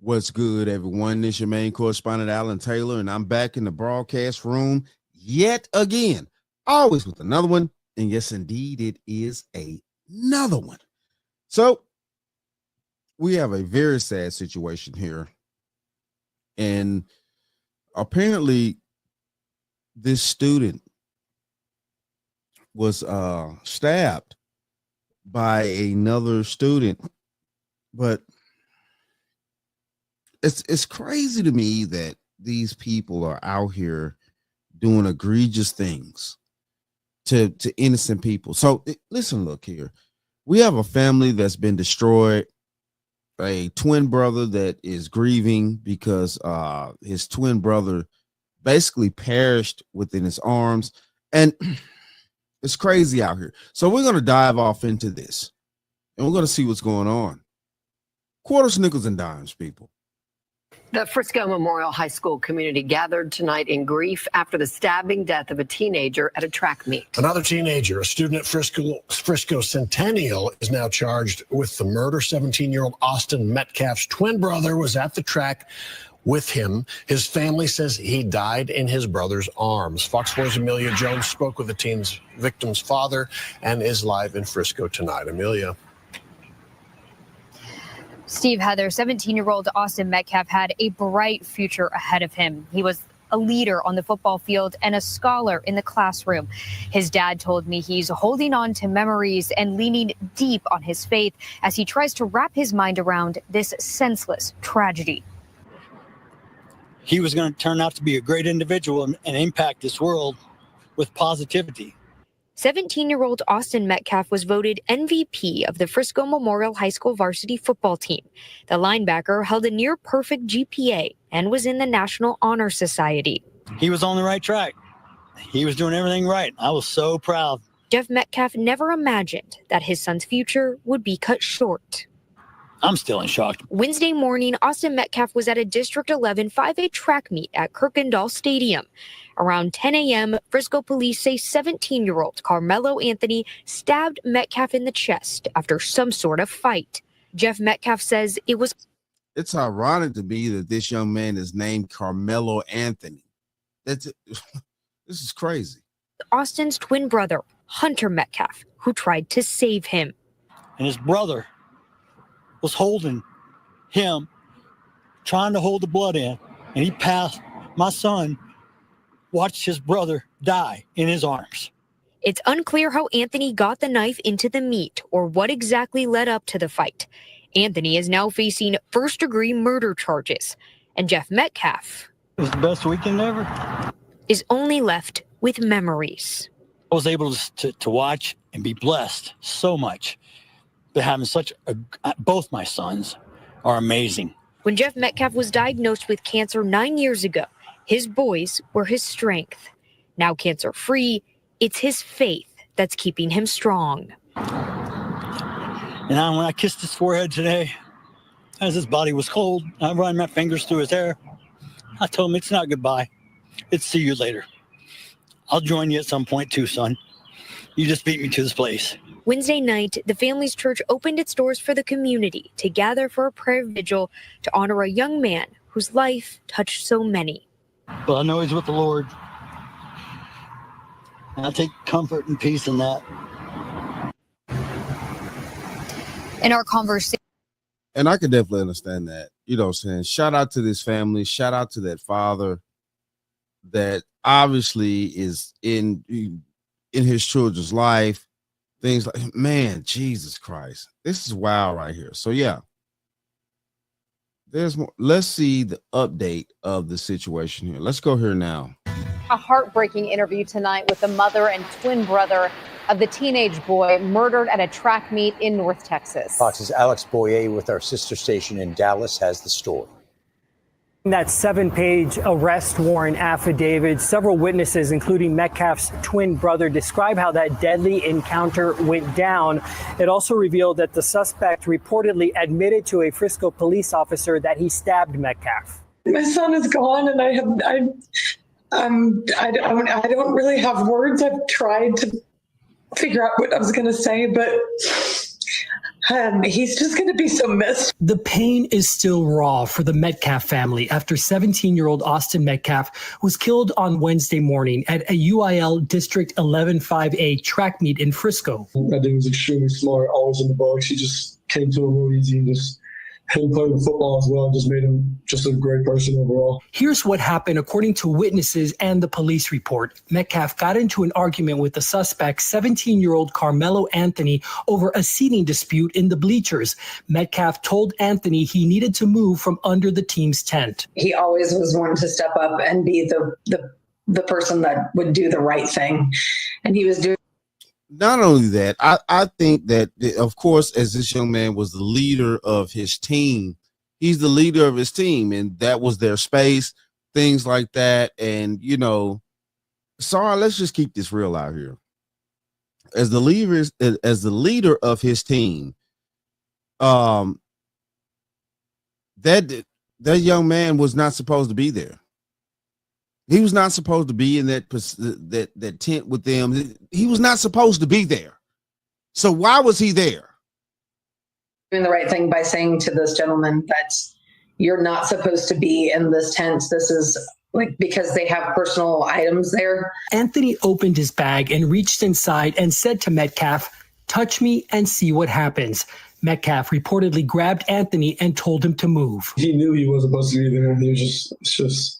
What's good, everyone? This is your main correspondent, Alan Taylor, and I'm back in the broadcast room yet again, always with another one. And yes, indeed, it is another one. So we have a very sad situation here. And apparently this student was stabbed by another student, but it's crazy to me that these people are out here doing egregious things to innocent people. So listen, look here. We have a family that's been destroyed, a twin brother that is grieving because his twin brother basically perished within his arms, and it's crazy out here. So we're going to dive off into this, and we're going to see what's going on. Quarters, nickels, and dimes, people. The Frisco Memorial High School community gathered tonight in grief after the stabbing death of a teenager at a track meet. Another teenager, a student at Frisco Centennial, is now charged with the murder. 17-year-old Austin Metcalf's twin brother was at the track with him. His family says he died in his brother's arms. Fox 4's Amelia Jones spoke with the teen's victim's father and is live in Frisco tonight. Amelia. Steve, Heather, 17-year-old Austin Metcalf had a bright future ahead of him. He was a leader on the football field and a scholar in the classroom. His dad told me he's holding on to memories and leaning deep on his faith as he tries to wrap his mind around this senseless tragedy. He was going to turn out to be a great individual and impact this world with positivity. 17-year-old Austin Metcalf was voted MVP of the Frisco Memorial High School varsity football team. The linebacker held a near-perfect GPA and was in the National Honor Society. He was on the right track. He was doing everything right. I was so proud. Jeff Metcalf never imagined that his son's future would be cut short. I'm still in shock. Wednesday morning, Austin Metcalf was at a District 11 5A track meet at Kirkendall Stadium. Around 10 a.m., Frisco police say 17-year-old Carmelo Anthony stabbed Metcalf in the chest after some sort of fight. Jeff Metcalf says it was... It's ironic to me that this young man is named Carmelo Anthony. This is crazy. Austin's twin brother, Hunter Metcalf, who tried to save him. And his brother was holding him, trying to hold the blood in, and he passed. My son watched his brother die in his arms. It's unclear how Anthony got the knife into the meat or what exactly led up to the fight. Anthony is now facing first-degree murder charges, and Jeff Metcalf, It was the best weekend ever. Is only left with memories. I was able to watch and be blessed so much. But having both my sons are amazing. When Jeff Metcalf was diagnosed with cancer 9 years ago, his boys were his strength. Now cancer-free, it's his faith that's keeping him strong. And when I kissed his forehead today, as his body was cold, I ran my fingers through his hair. I told him it's not goodbye. It's see you later. I'll join you at some point too, son. You just beat me to this place. Wednesday night, the family's church opened its doors for the community to gather for a prayer vigil to honor a young man whose life touched so many. But I know he's with the Lord. And I take comfort and peace in that. In our conversation. And I could definitely understand that. You know what I'm saying? Shout out to this family. Shout out to that father that obviously is in his children's life. Things like, man, Jesus Christ. This is wild right here. So, yeah. There's more. Let's see the update of the situation here. Let's go here now. A heartbreaking interview tonight with the mother and twin brother of the teenage boy murdered at a track meet in North Texas. Fox's Alex Boyer with our sister station in Dallas has the story. That 7-page arrest warrant affidavit, several witnesses, including Metcalf's twin brother, describe how that deadly encounter went down. It also revealed that the suspect reportedly admitted to a Frisco police officer that he stabbed Metcalf. My son is gone, and I don't really have words. I've tried to figure out what I was going to say, but He's just going to be so missed. The pain is still raw for the Metcalf family after 17-year-old Austin Metcalf was killed on Wednesday morning at a UIL District 11-5A track meet in Frisco. That dude was extremely smart, always in the box. He just came to him real easy and just him playing football as well just made him just a great person overall. Here's what happened according to witnesses and the police report. Metcalf got into an argument with the suspect, 17-year-old Carmelo Anthony, over a seating dispute in the bleachers. Metcalf told Anthony he needed to move from under the team's tent. He always was one to step up and be the person that would do the right thing. And he was doing. Not only that, I think that, of course, as this young man was the leader of his team, he's the leader of his team, and that was their space, things like that. And, you know, sorry, let's just keep this real out here. As the leader of his team, that young man was not supposed to be there. He was not supposed to be in that tent with them. He was not supposed to be there. So why was he there? Doing the right thing by saying to this gentleman that you're not supposed to be in this tent. This is like because they have personal items there. Anthony opened his bag and reached inside and said to Metcalf, "Touch me and see what happens." Metcalf reportedly grabbed Anthony and told him to move. He knew he wasn't supposed to be there. He was just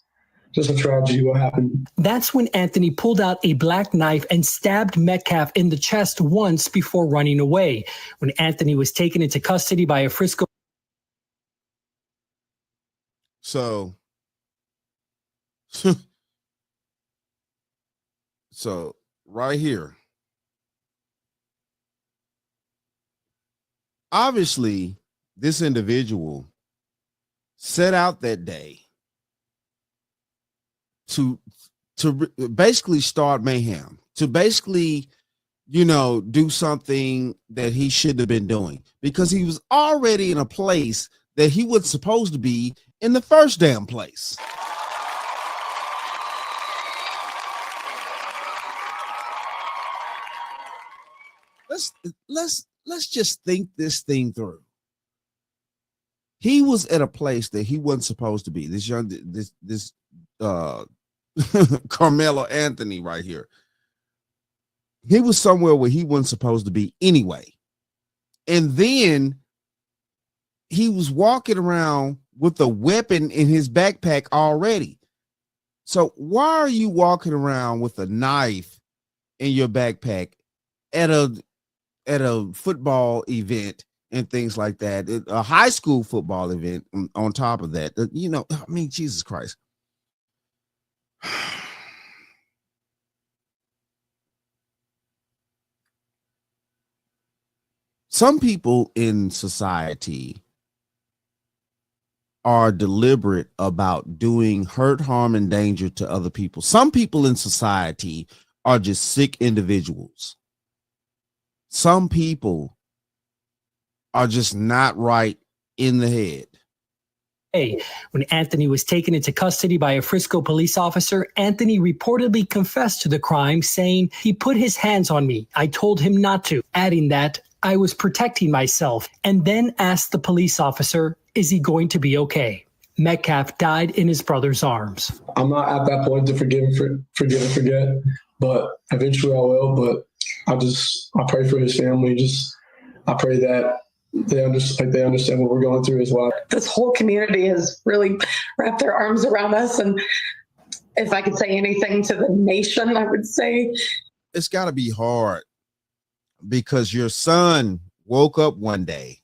a tragedy what happened. That's when Anthony pulled out a black knife and stabbed Metcalf in the chest once before running away. When Anthony was taken into custody by a Frisco. So right here, obviously this individual set out that day to basically start mayhem, to basically, you know, do something that he shouldn't have been doing, because he was already in a place that he was supposed to be in the first damn place. Let's just think this thing through. He was at a place that he wasn't supposed to be. This Carmelo Anthony right here. He was somewhere where he wasn't supposed to be anyway. And then he was walking around with a weapon in his backpack already. So why are you walking around with a knife in your backpack at a football event and things like that, a high school football event on top of that? You know, I mean, Jesus Christ. Some people in society are deliberate about doing hurt, harm, and danger to other people. Some people in society are just sick individuals. Some people are just not right in the head. When Anthony was taken into custody by a Frisco police officer, Anthony reportedly confessed to the crime, saying, "He put his hands on me. I told him not to," adding that, "I was protecting myself," and then asked the police officer, "Is he going to be okay?" Metcalf died in his brother's arms. I'm not at that point to forgive and forget, but eventually I will. But I pray for his family. I pray that they understand what we're going through as well. This whole community has really wrapped their arms around us. And if I could say anything to the nation, I would say it's got to be hard, because your son woke up one day,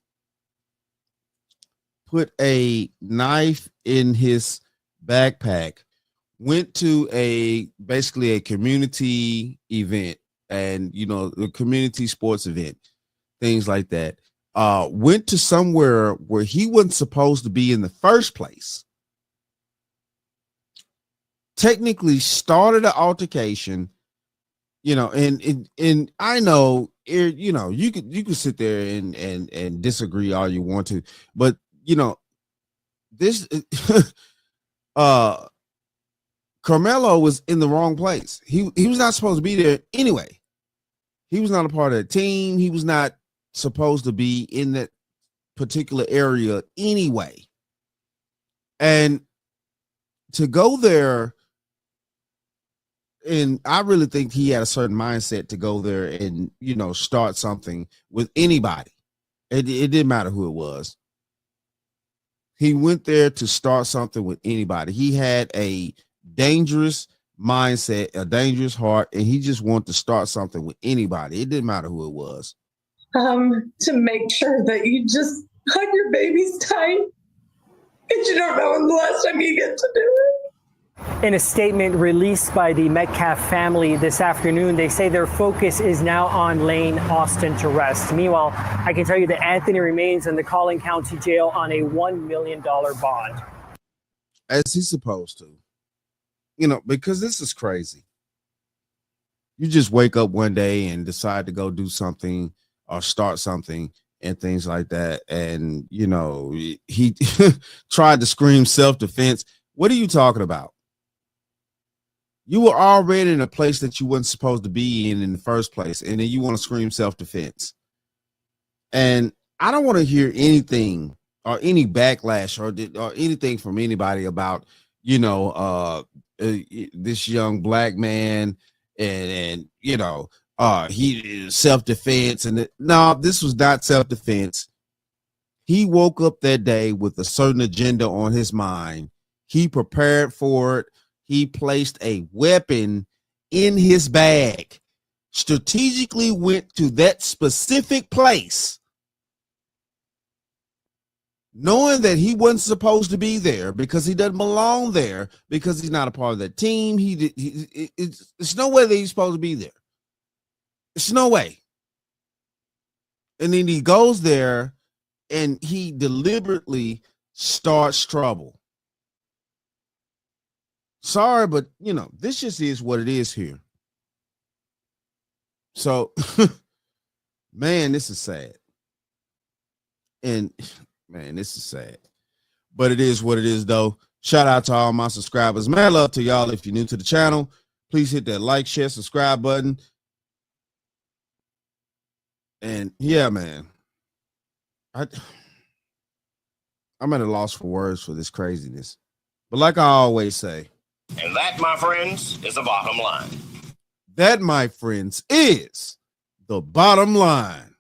put a knife in his backpack, went to basically a community event, and, you know, a community sports event, things like that. Went to somewhere where he wasn't supposed to be in the first place. Technically started an altercation, you know, and I know, you know, you could sit there and disagree all you want to, but, you know, this Carmelo was in the wrong place. He was not supposed to be there anyway. He was not a part of the team. He was not supposed to be in that particular area anyway. And to go there, and I really think he had a certain mindset to go there and, start something with anybody. It didn't matter who it was. He went there to start something with anybody. He had a dangerous mindset, a dangerous heart, and he just wanted to start something with anybody. It didn't matter who it was. To make sure that you just hug your babies tight, because you don't know when the last time you get to do it. In a statement released by the Metcalf family this afternoon, they say their focus is now on laying Austin to rest. Meanwhile, I can tell you that Anthony remains in the Collin County Jail on a $1 million bond. As he's supposed to. Because this is crazy. You just wake up one day and decide to go do something or start something and things like that. And, he tried to scream self-defense. What are you talking about? You were already in a place that you weren't supposed to be in the first place, and then you want to scream self-defense. And I don't want to hear anything or any backlash or anything from anybody about, this young black man and he self-defense. And no, this was not self-defense. He woke up that day with a certain agenda on his mind. He prepared for it. He placed a weapon in his bag, strategically went to that specific place, knowing that he wasn't supposed to be there because he doesn't belong there, because he's not a part of that team. It's no way that he's supposed to be there. It's no way. And then he goes there and he deliberately starts trouble. Sorry, but this just is what it is here. So, man, this is sad. And man, this is sad. But it is what it is, though. Shout out to all my subscribers. Man, love to y'all. If you're new to the channel, please hit that like, share, subscribe button. And yeah, man, I'm at a loss for words for this craziness. But like I always say, and that, my friends, is the bottom line. That, my friends, is the bottom line.